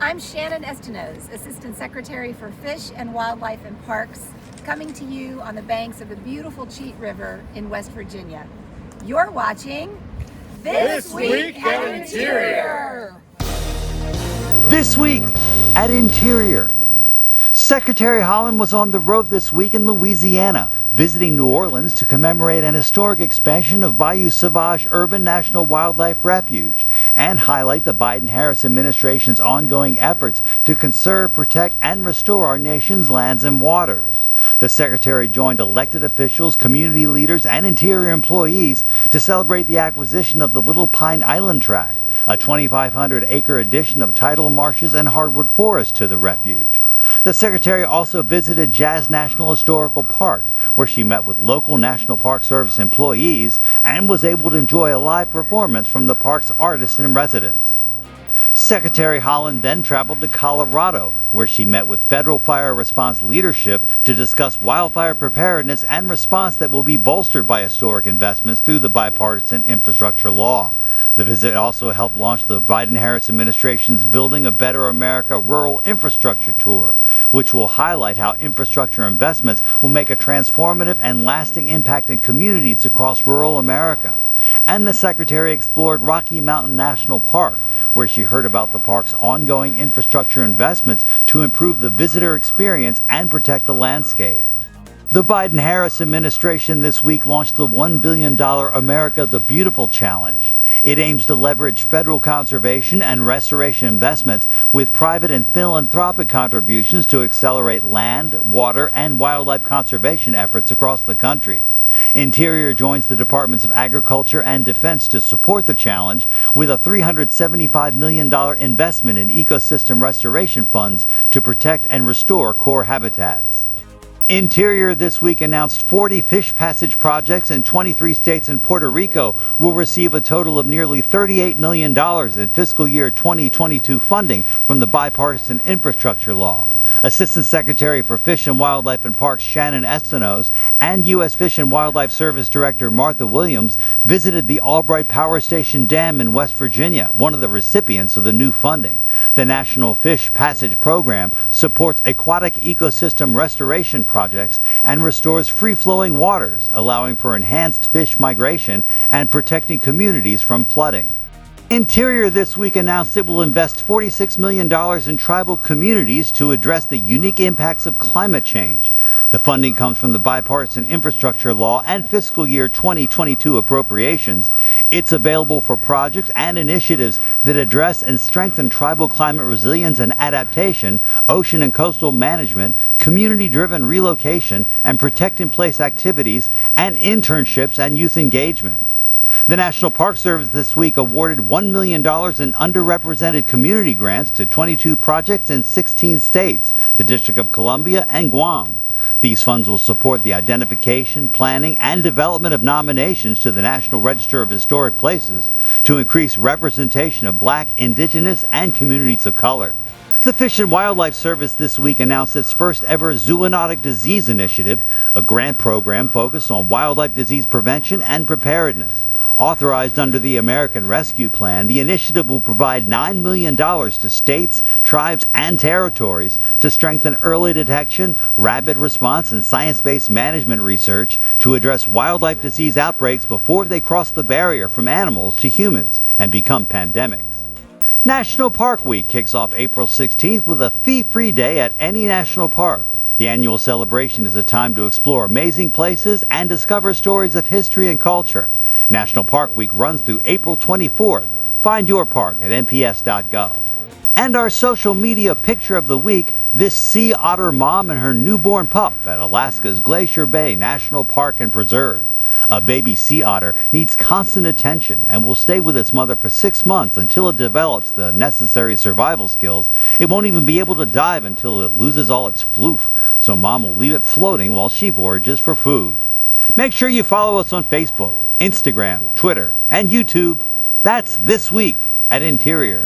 I'm Shannon Estenos, Assistant Secretary for Fish and Wildlife and Parks, coming to you on the banks of the beautiful Cheat River in West Virginia. You're watching This Week at Interior. This Week at Interior. Secretary Haaland was on the road this week in Louisiana, visiting New Orleans to commemorate an historic expansion of Bayou Sauvage Urban National Wildlife Refuge and highlight the Biden-Harris administration's ongoing efforts to conserve, protect, and restore our nation's lands and waters. The secretary joined elected officials, community leaders, and interior employees to celebrate the acquisition of the Little Pine Island Tract, a 2,500-acre addition of tidal marshes and hardwood forest to the refuge. The secretary also visited Jazz National Historical Park, where she met with local National Park Service employees and was able to enjoy a live performance from the park's artists in residence. Secretary Haaland then traveled to Colorado, where she met with federal fire response leadership to discuss wildfire preparedness and response that will be bolstered by historic investments through the bipartisan infrastructure law. The visit also helped launch the Biden-Harris administration's Building a Better America Rural Infrastructure Tour, which will highlight how infrastructure investments will make a transformative and lasting impact in communities across rural America. And the secretary explored Rocky Mountain National Park, where she heard about the park's ongoing infrastructure investments to improve the visitor experience and protect the landscape. The Biden-Harris administration this week launched the $1 billion America the Beautiful Challenge. It aims to leverage federal conservation and restoration investments with private and philanthropic contributions to accelerate land, water, and wildlife conservation efforts across the country. Interior joins the Departments of Agriculture and Defense to support the challenge with a $375 million investment in ecosystem restoration funds to protect and restore core habitats. Interior this week announced 40 fish passage projects in 23 states and Puerto Rico will receive a total of nearly $38 million in fiscal year 2022 funding from the bipartisan infrastructure law. Assistant Secretary for Fish and Wildlife and Parks Shannon Estenos and U.S. Fish and Wildlife Service Director Martha Williams visited the Albright Power Station Dam in West Virginia, one of the recipients of the new funding. The National Fish Passage Program supports aquatic ecosystem restoration projects and restores free-flowing waters, allowing for enhanced fish migration and protecting communities from flooding. Interior this week announced it will invest $46 million in tribal communities to address the unique impacts of climate change. The funding comes from the bipartisan infrastructure law and fiscal year 2022 appropriations. It's available for projects and initiatives that address and strengthen tribal climate resilience and adaptation, ocean and coastal management, community-driven relocation, and protect-in-place activities, and internships and youth engagement. The National Park Service this week awarded $1 million in underrepresented community grants to 22 projects in 16 states, the District of Columbia, and Guam. These funds will support the identification, planning, and development of nominations to the National Register of Historic Places to increase representation of Black, Indigenous, and communities of color. The Fish and Wildlife Service this week announced its first ever zoonotic disease initiative, a grant program focused on wildlife disease prevention and preparedness. Authorized under the American Rescue Plan, the initiative will provide $9 million to states, tribes, and territories to strengthen early detection, rapid response, and science-based management research to address wildlife disease outbreaks before they cross the barrier from animals to humans and become pandemics. National Park Week kicks off April 16th with a fee-free day at any national park. The annual celebration is a time to explore amazing places and discover stories of history and culture. National Park Week runs through April 24th. Find your park at nps.gov. And our social media picture of the week, this sea otter mom and her newborn pup at Alaska's Glacier Bay National Park and Preserve. A baby sea otter needs constant attention and will stay with its mother for 6 months until it develops the necessary survival skills. It won't even be able to dive until it loses all its floof, so mom will leave it floating while she forages for food. Make sure you follow us on Facebook, Instagram, Twitter, and YouTube. That's This Week at Interior.